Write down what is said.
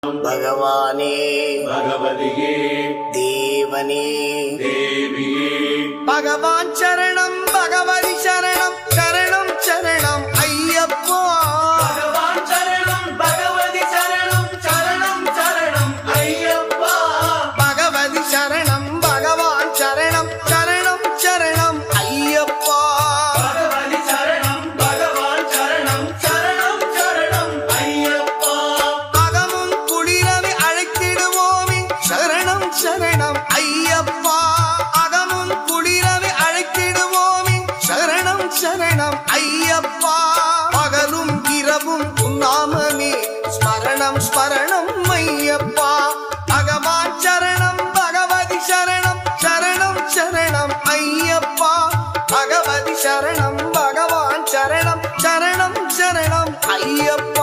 भगवाने भगवदिये देवने देविये भगवान शरणं भगवति शरणं शरणं शरणं अय्यप्पा भगवान शरणं भगवति शरणं शरणं शरणं अय्यप्पा भगवति शरणं भगवान शरणं शरणं शरणं अय्यप्पा भगवति शरणं भगवान शरणं शरणं शरणं अय्यप्पा अगमुं कुளிரவே அழைத்திடுவோமே शरणं शरणं अय्यप्पा अगमुं कुளிரவே அழைத்திடுவோமே शरणं शरणं अय्यप्पा பகலும் இரவும் உன்னாமமே ஸ்மரணம் ஸ்மரணம் ஐயப்பா பகவான் சரணம் பகவதி சரணம் சரணம் சரணம் ஐயப்பா பகவதி சரணம் பகவான் சரணம் சரணம் சரணம் ஐயப்பா